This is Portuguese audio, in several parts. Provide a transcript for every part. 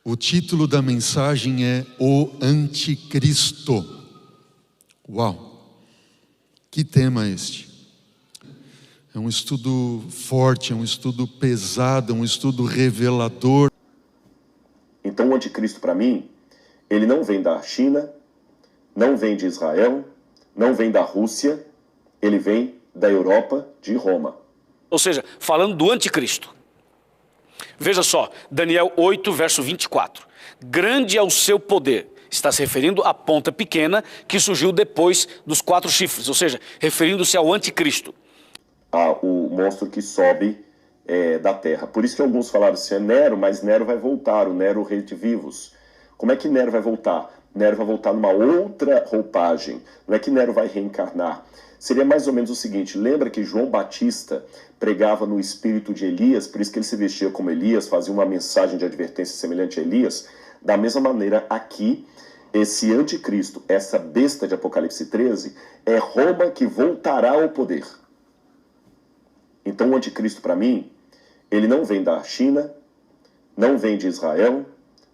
O título da mensagem é O Anticristo. Uau! Que tema este? É um estudo forte, é um estudo pesado, é um estudo revelador. Então o anticristo, para mim, ele não vem da China, não vem de Israel, não vem da Rússia, ele vem da Europa, de Roma. Ou seja, falando do anticristo. Veja só, Daniel 8, verso 24. Grande é o seu poder. Está se referindo à ponta pequena que surgiu depois dos 4 chifres, ou seja, referindo-se ao anticristo. O monstro que sobe da terra. Por isso que alguns falaram assim, é Nero, mas Nero vai voltar, o Nero, o rei de vivos. Como é que Nero vai voltar? Nero vai voltar numa outra roupagem. Não é que Nero vai reencarnar. Seria mais ou menos o seguinte, lembra que João Batista pregava no espírito de Elias, por isso que ele se vestia como Elias, fazia uma mensagem de advertência semelhante a Elias? Da mesma maneira, aqui, esse anticristo, essa besta de Apocalipse 13, é Roma que voltará ao poder. Então o anticristo, para mim, ele não vem da China, não vem de Israel,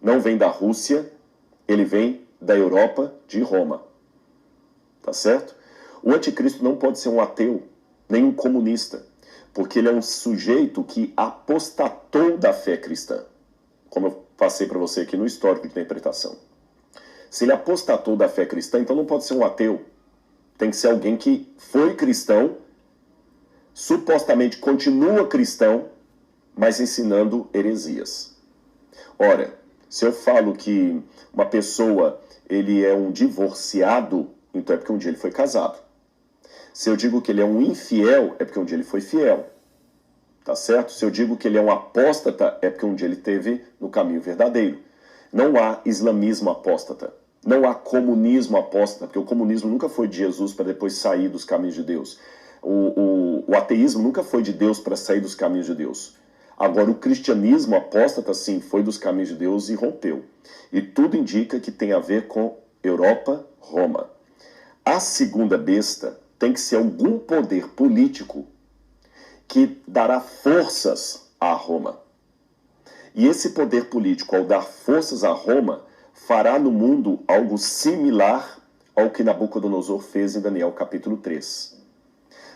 não vem da Rússia, ele vem da Europa, de Roma. Tá certo? O anticristo não pode ser um ateu, nem um comunista, porque ele é um sujeito que apostatou da fé cristã, como eu passei para você aqui no histórico de interpretação. Se ele apostatou da fé cristã, então não pode ser um ateu. Tem que ser alguém que foi cristão, supostamente continua cristão, mas ensinando heresias. Ora, se eu falo que uma pessoa ele é um divorciado, então é porque um dia ele foi casado. Se eu digo que ele é um infiel, é porque um dia ele foi fiel. Tá certo? Se eu digo que ele é um apóstata, é porque um dia ele esteve no caminho verdadeiro. Não há islamismo apóstata. Não há comunismo apóstata, porque o comunismo nunca foi de Jesus para depois sair dos caminhos de Deus. O ateísmo nunca foi de Deus para sair dos caminhos de Deus. Agora, o cristianismo apóstata, sim, foi dos caminhos de Deus e rompeu. E tudo indica que tem a ver com Europa, Roma. A segunda besta tem que ser algum poder político que dará forças a Roma. E esse poder político, ao dar forças a Roma, fará no mundo algo similar ao que Nabucodonosor fez em Daniel capítulo 3.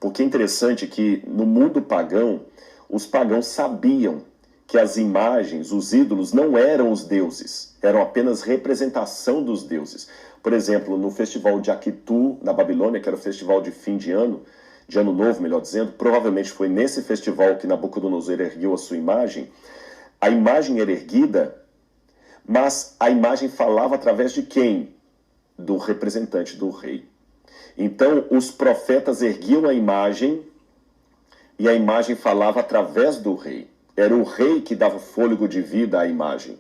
Porque é interessante que no mundo pagão, os pagãos sabiam que as imagens, os ídolos, não eram os deuses, eram apenas representação dos deuses. Por exemplo, no festival de Akitu, na Babilônia, que era o festival de fim de ano novo, melhor dizendo, provavelmente foi nesse festival que Nabucodonosor ergueu a sua imagem. A imagem era erguida, mas a imagem falava através de quem? Do representante do rei. Então, os profetas erguiam a imagem e a imagem falava através do rei. Era o rei que dava fôlego de vida à imagem.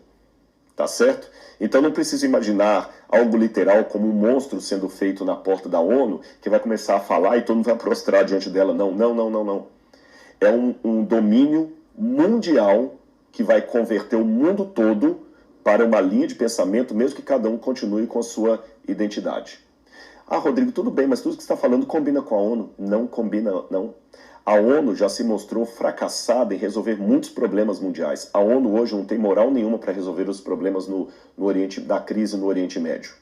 Tá certo? Então não preciso imaginar algo literal como um monstro sendo feito na porta da ONU que vai começar a falar e todo mundo vai prostrar diante dela. Não, não, não, não, não. É um domínio mundial que vai converter o mundo todo para uma linha de pensamento, mesmo que cada um continue com a sua identidade. Ah, Rodrigo, tudo bem, mas tudo que você está falando combina com a ONU. Não combina, não. A ONU já se mostrou fracassada em resolver muitos problemas mundiais. A ONU hoje não tem moral nenhuma para resolver os problemas da crise no Oriente Médio.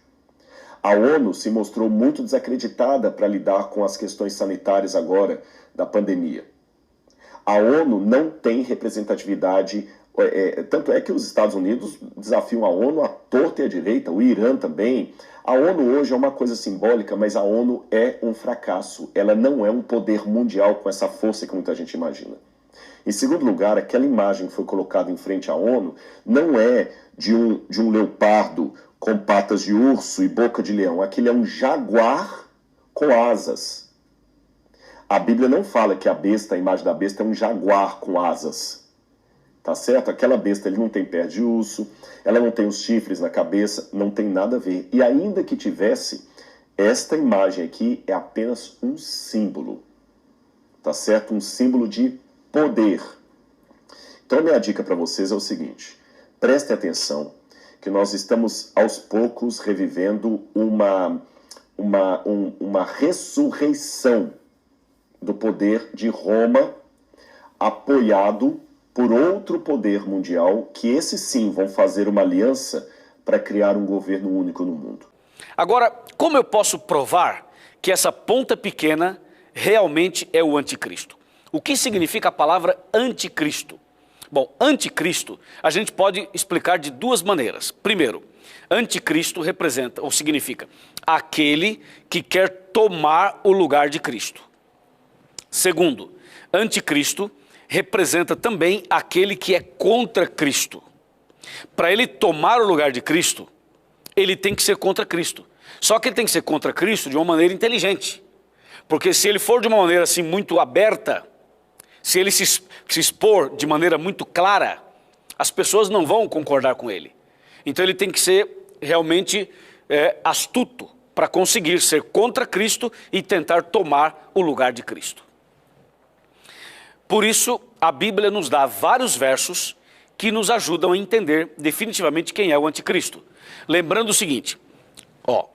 A ONU se mostrou muito desacreditada para lidar com as questões sanitárias agora da pandemia. A ONU não tem representatividade, tanto é que os Estados Unidos desafiam a ONU à torta e à direita, o Irã também. A ONU hoje é uma coisa simbólica, mas a ONU é um fracasso. Ela não é um poder mundial com essa força que muita gente imagina. Em segundo lugar, aquela imagem que foi colocada em frente à ONU não é de um leopardo com patas de urso e boca de leão. Aquele é um jaguar com asas. A Bíblia não fala que a imagem da besta é um jaguar com asas. Tá certo? Aquela besta ele não tem pé de urso, ela não tem os chifres na cabeça, não tem nada a ver. E ainda que tivesse, esta imagem aqui é apenas um símbolo. Tá certo? Um símbolo de poder. Então a minha dica para vocês é o seguinte, prestem atenção que nós estamos aos poucos revivendo uma ressurreição do poder de Roma apoiado por outro poder mundial, que esses sim vão fazer uma aliança para criar um governo único no mundo. Agora, como eu posso provar que essa ponta pequena realmente é o anticristo? O que significa a palavra anticristo? Bom, anticristo a gente pode explicar de duas maneiras. Primeiro, anticristo representa ou significa aquele que quer tomar o lugar de Cristo. Segundo, anticristo representa também aquele que é contra Cristo. Para ele tomar o lugar de Cristo, ele tem que ser contra Cristo. Só que ele tem que ser contra Cristo de uma maneira inteligente. Porque se ele for de uma maneira assim muito aberta, se ele se expor de maneira muito clara, as pessoas não vão concordar com ele. Então ele tem que ser realmente astuto para conseguir ser contra Cristo e tentar tomar o lugar de Cristo. Por isso, a Bíblia nos dá vários versos que nos ajudam a entender definitivamente quem é o anticristo. Lembrando o seguinte,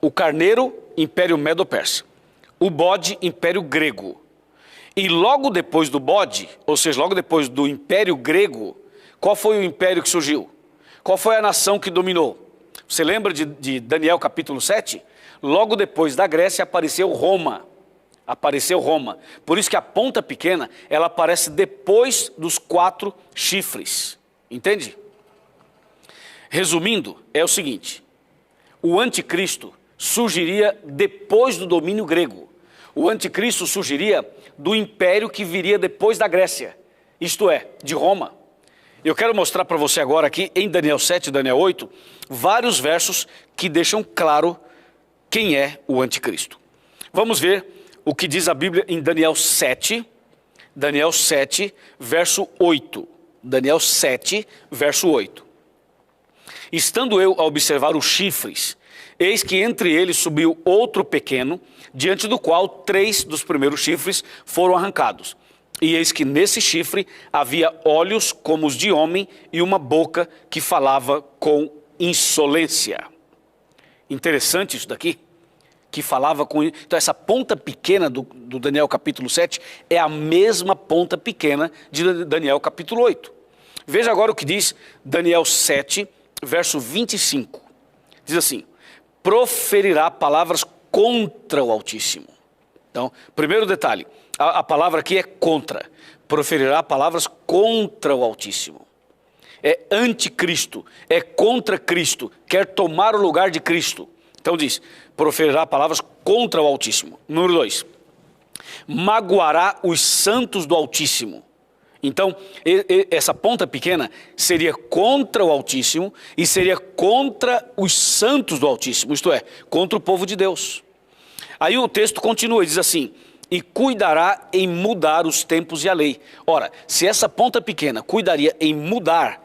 o carneiro, Império Medo-Persa, o bode, Império Grego. E logo depois do bode, ou seja, logo depois do Império Grego, qual foi o império que surgiu? Qual foi a nação que dominou? Você lembra de Daniel capítulo 7? Logo depois da Grécia apareceu Roma. Por isso que a ponta pequena, ela aparece depois dos 4 chifres. Entende? Resumindo, é o seguinte. O anticristo surgiria depois do domínio grego. O anticristo surgiria do império que viria depois da Grécia. Isto é, de Roma. Eu quero mostrar para você agora aqui, em Daniel 7 e Daniel 8, vários versos que deixam claro quem é o anticristo. Vamos ver o que diz a Bíblia em Daniel 7, verso 8. Daniel 7, verso 8. Estando eu a observar os chifres, eis que entre eles subiu outro pequeno, diante do qual 3 dos primeiros chifres foram arrancados. E eis que nesse chifre havia olhos como os de homem e uma boca que falava com insolência. Interessante isso daqui. Que falava com... Então essa ponta pequena do Daniel capítulo 7 é a mesma ponta pequena de Daniel capítulo 8. Veja agora o que diz Daniel 7, verso 25. Diz assim, proferirá palavras contra o Altíssimo. Então, primeiro detalhe, a palavra aqui é contra. Proferirá palavras contra o Altíssimo. É anticristo, é contra Cristo, quer tomar o lugar de Cristo. Então diz, proferirá palavras contra o Altíssimo. Número 2, magoará os santos do Altíssimo. Então, essa ponta pequena seria contra o Altíssimo e seria contra os santos do Altíssimo, isto é, contra o povo de Deus. Aí o texto continua e diz assim, e cuidará em mudar os tempos e a lei. Ora, se essa ponta pequena cuidaria em mudar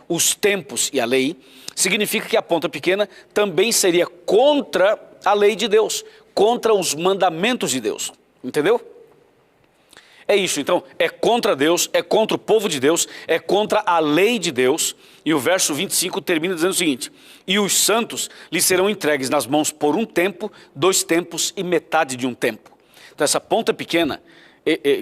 os tempos e a lei, significa que a ponta pequena também seria contra a lei de Deus, contra os mandamentos de Deus, entendeu? É isso, então, é contra Deus, é contra o povo de Deus, é contra a lei de Deus. E o verso 25 termina dizendo o seguinte, e os santos lhe serão entregues nas mãos por 1 tempo, 2 tempos e metade de 1 tempo. Então essa ponta pequena,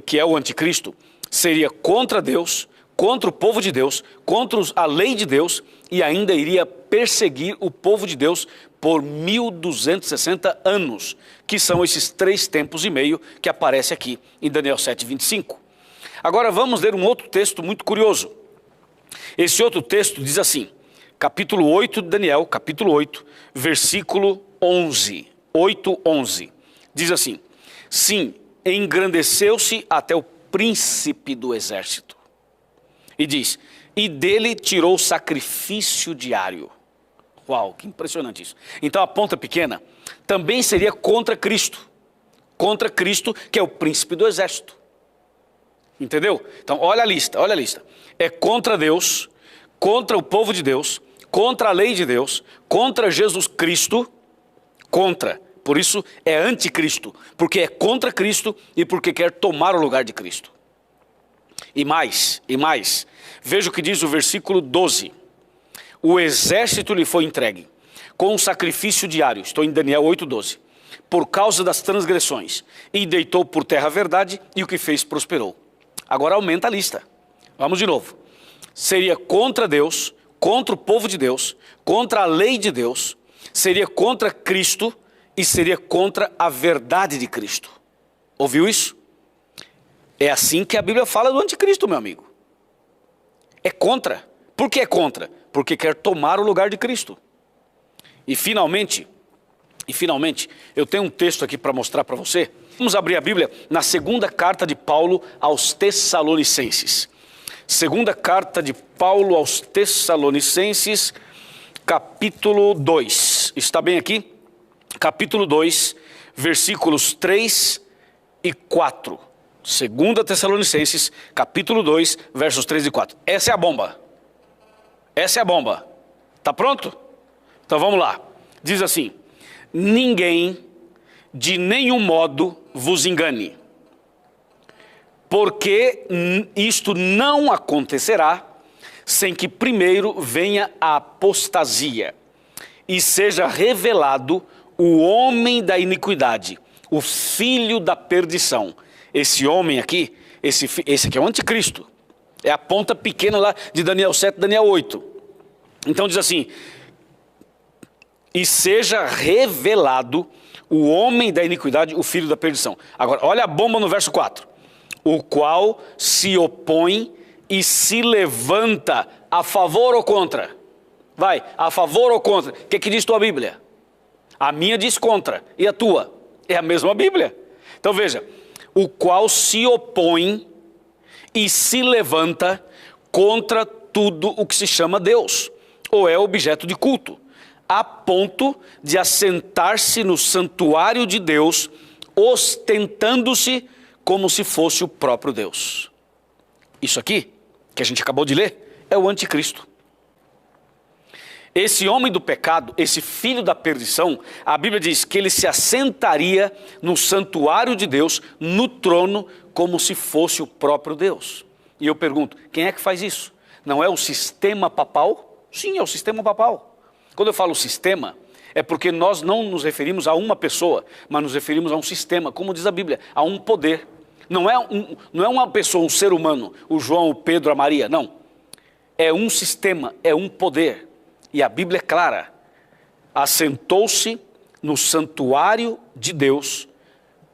que é o anticristo, seria contra Deus, contra o povo de Deus, contra a lei de Deus e ainda iria perseguir o povo de Deus por 1260 anos, que são esses 3 tempos e meio que aparece aqui em Daniel 7, 25. Agora vamos ler um outro texto muito curioso. Esse outro texto diz assim, capítulo 8 de Daniel, capítulo 8, versículo 11, 8:11. Diz assim, sim, engrandeceu-se até o príncipe do exército. E diz, e dele tirou sacrifício diário. Uau, que impressionante isso. Então a ponta pequena também seria contra Cristo, que é o príncipe do exército. Entendeu? Então olha a lista. É contra Deus, contra o povo de Deus, contra a lei de Deus, contra Jesus Cristo, por isso é anticristo, porque é contra Cristo e porque quer tomar o lugar de Cristo. E mais, veja o que diz o versículo 12. O exército lhe foi entregue, com um sacrifício diário, estou em Daniel 8:12, por causa das transgressões, e deitou por terra a verdade, e o que fez prosperou. Agora aumenta a lista. Vamos de novo. Seria contra Deus, contra o povo de Deus, contra a lei de Deus, seria contra Cristo e seria contra a verdade de Cristo. Ouviu isso? É assim que a Bíblia fala do anticristo, meu amigo. É contra. Por que é contra? Porque quer tomar o lugar de Cristo. E finalmente, eu tenho um texto aqui para mostrar para você. Vamos abrir a Bíblia na segunda carta de Paulo aos Tessalonicenses. Segunda carta de Paulo aos Tessalonicenses, capítulo 2. Está bem aqui? Capítulo 2, versículos 3 e 4. Segunda Tessalonicenses, capítulo 2, versos 3 e 4. Essa é a bomba. Essa é a bomba. Tá pronto? Então vamos lá. Diz assim: ninguém de nenhum modo vos engane, porque isto não acontecerá sem que primeiro venha a apostasia e seja revelado o homem da iniquidade, o filho da perdição. Esse homem aqui, esse aqui é o anticristo. É a ponta pequena lá de Daniel 7, Daniel 8. Então diz assim: e seja revelado o homem da iniquidade, o filho da perdição. Agora, olha a bomba no verso 4. O qual se opõe e se levanta a favor ou contra? Vai, a favor ou contra? O que diz tua Bíblia? A minha diz contra. E a tua? É a mesma Bíblia. Então veja, o qual se opõe e se levanta contra tudo o que se chama Deus, ou é objeto de culto, a ponto de assentar-se no santuário de Deus, ostentando-se como se fosse o próprio Deus. Isso aqui, que a gente acabou de ler, é o anticristo. Esse homem do pecado, esse filho da perdição, a Bíblia diz que ele se assentaria no santuário de Deus, no trono, como se fosse o próprio Deus. E eu pergunto, quem é que faz isso? Não é o sistema papal? Sim, é o sistema papal. Quando eu falo sistema, é porque nós não nos referimos a uma pessoa, mas nos referimos a um sistema, como diz a Bíblia, a um poder. Não é uma pessoa, um ser humano, o João, o Pedro, a Maria, não. É um sistema, é um poder. E a Bíblia é clara. Assentou-se no santuário de Deus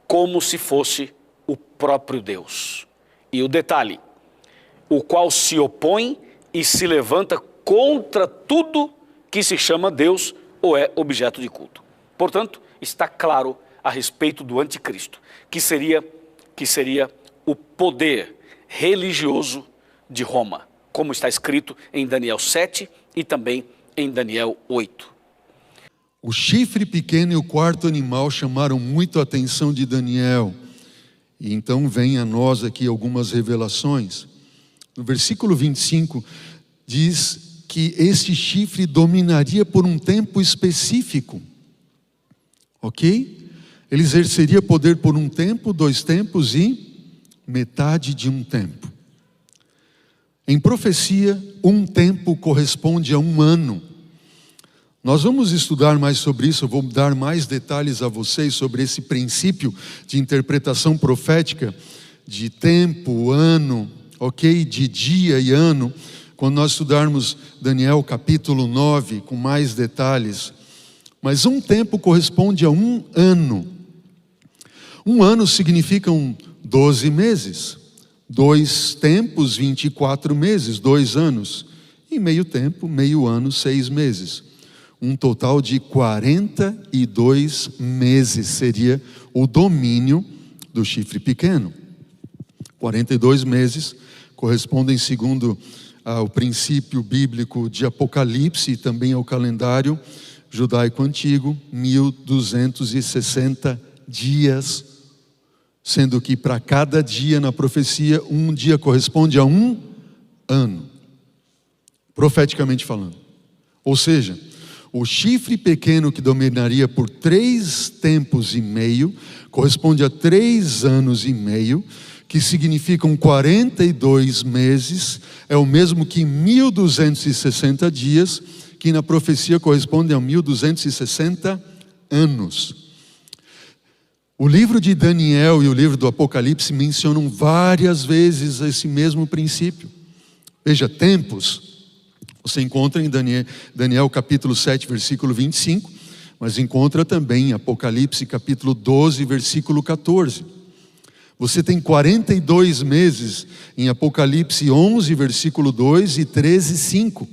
como se fosse o próprio Deus. E o detalhe, o qual se opõe e se levanta contra tudo que se chama Deus ou é objeto de culto. Portanto, está claro a respeito do anticristo, que seria o poder religioso de Roma, como está escrito em Daniel 7 e também em Daniel 8. O chifre pequeno e o quarto animal chamaram muito a atenção de Daniel. E então vem a nós aqui algumas revelações. No versículo 25 diz que este chifre dominaria por um tempo específico. Ok? Ele exerceria poder por um tempo, 2 tempos e metade de um tempo. Em profecia, um tempo corresponde a um ano. Nós vamos estudar mais sobre isso, eu vou dar mais detalhes a vocês sobre esse princípio de interpretação profética, de tempo, ano, ok? De dia e ano, quando nós estudarmos Daniel capítulo 9, com mais detalhes. Mas um tempo corresponde a um ano. Um ano significam 12 meses. 2 tempos, 24 meses, 2 anos. E meio tempo, meio ano, 6 meses. Um total de 42 meses seria o domínio do chifre pequeno. 42 meses correspondem, segundo o princípio bíblico de Apocalipse e também ao calendário judaico antigo, 1260 dias, sendo que para cada dia na profecia, um dia corresponde a um ano, profeticamente falando. Ou seja, o chifre pequeno que dominaria por 3 tempos e meio, corresponde a 3 anos e meio, que significam 42 meses, é o mesmo que 1260 dias, que na profecia corresponde a 1260 anos. O livro de Daniel e o livro do Apocalipse mencionam várias vezes esse mesmo princípio. Veja, tempos, você encontra em Daniel capítulo 7, versículo 25, mas encontra também em Apocalipse capítulo 12, versículo 14. Você tem 42 meses em Apocalipse 11, versículo 2 e 13, 5.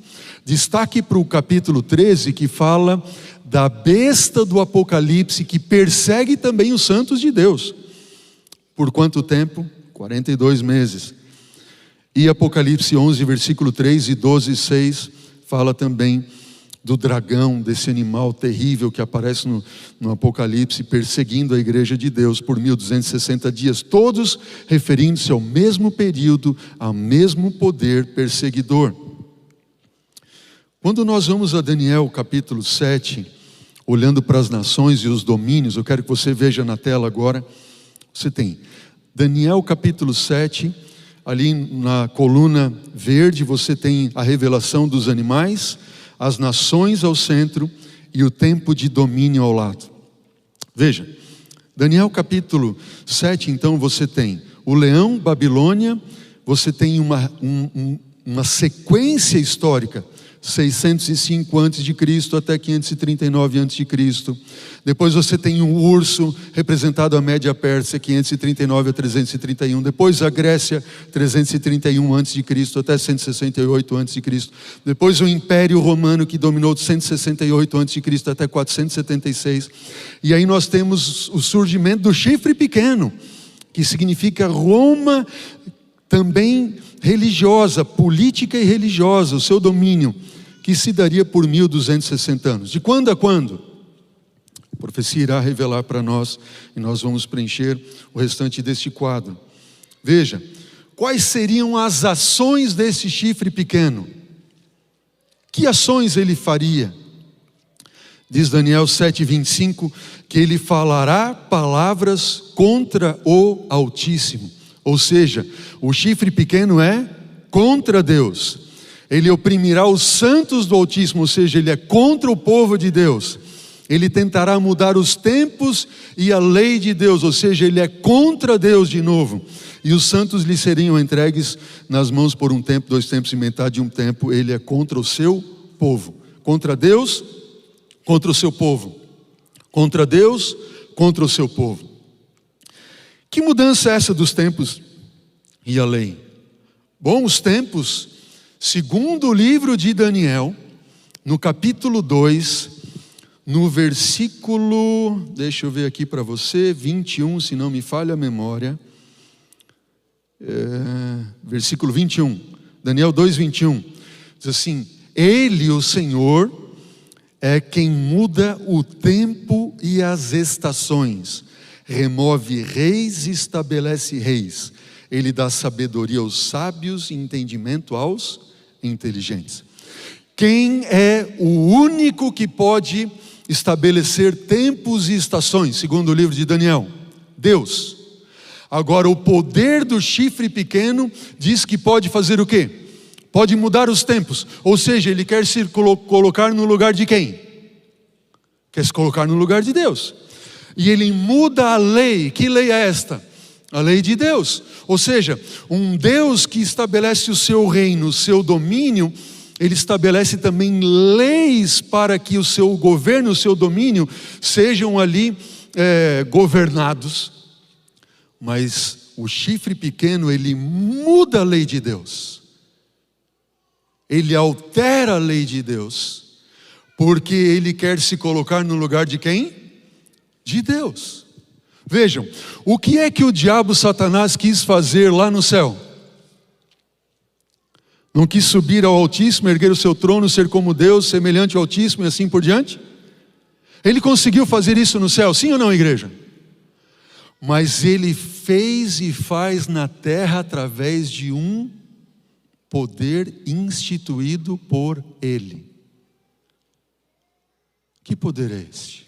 Destaque para o capítulo 13, que fala da besta do Apocalipse, que persegue também os santos de Deus. Por quanto tempo? 42 meses. E Apocalipse 11, versículo 3 e 12, 6, fala também do dragão, desse animal terrível que aparece no Apocalipse, perseguindo a igreja de Deus por 1260 dias, todos referindo-se ao mesmo período, ao mesmo poder perseguidor. Quando nós vamos a Daniel capítulo 7, olhando para as nações e os domínios, eu quero que você veja na tela agora, você tem Daniel capítulo 7, ali na coluna verde você tem a revelação dos animais, as nações ao centro e o tempo de domínio ao lado. Veja, Daniel capítulo 7, então você tem o leão, Babilônia, você tem uma sequência histórica, 605 a.C. até 539 a.C. Depois você tem um urso, representado a Média Pérsia, 539 a 331. Depois a Grécia, 331 a.C. até 168 a.C. Depois o Império Romano, que dominou de 168 a.C. até 476. E aí nós temos o surgimento do chifre pequeno, que significa Roma também religiosa, política e religiosa, o seu domínio, que se daria por 1260 anos. De quando a quando? A profecia irá revelar para nós, e nós vamos preencher o restante deste quadro. Veja, quais seriam as ações desse chifre pequeno? Que ações ele faria? Diz Daniel 7:25, que ele falará palavras contra o Altíssimo. Ou seja, o chifre pequeno é contra Deus. Ele oprimirá os santos do Altíssimo, ou seja, ele é contra o povo de Deus. Ele tentará mudar os tempos e a lei de Deus, ou seja, ele é contra Deus de novo. E os santos lhe seriam entregues nas mãos por um tempo, 2 tempos e metade de um tempo. Ele é contra o seu povo. Contra Deus, contra o seu povo. Contra Deus, contra o seu povo. Que mudança é essa dos tempos e a lei? Bom, os tempos, segundo o livro de Daniel, no capítulo 2, no versículo, deixa eu ver aqui para você, 21, se não me falha a memória, versículo 21, Daniel 2, 21, diz assim: Ele, o Senhor, é quem muda o tempo e as estações, remove reis e estabelece reis. Ele dá sabedoria aos sábios e entendimento aos inteligentes. Quem é o único que pode estabelecer tempos e estações, segundo o livro de Daniel? Deus. Agora, o poder do chifre pequeno diz que pode fazer o quê? Pode mudar os tempos. Ou seja, ele quer se colocar no lugar de quem? Quer se colocar no lugar de Deus. E ele muda a lei. Que lei é esta? A lei de Deus. Ou seja, um Deus que estabelece o seu reino, o seu domínio, ele estabelece também leis para que o seu governo, o seu domínio, sejam ali governados. Mas o chifre pequeno, ele muda a lei de Deus. Ele altera a lei de Deus. Porque ele quer se colocar no lugar de quem? De Deus. Vejam, o que é que o diabo Satanás quis fazer lá no céu? Não quis subir ao Altíssimo, erguer o seu trono, ser como Deus, semelhante ao Altíssimo e assim por diante? Ele conseguiu fazer isso no céu, sim ou não, igreja? Mas ele fez e faz na terra através de um poder instituído por ele. Que poder é este?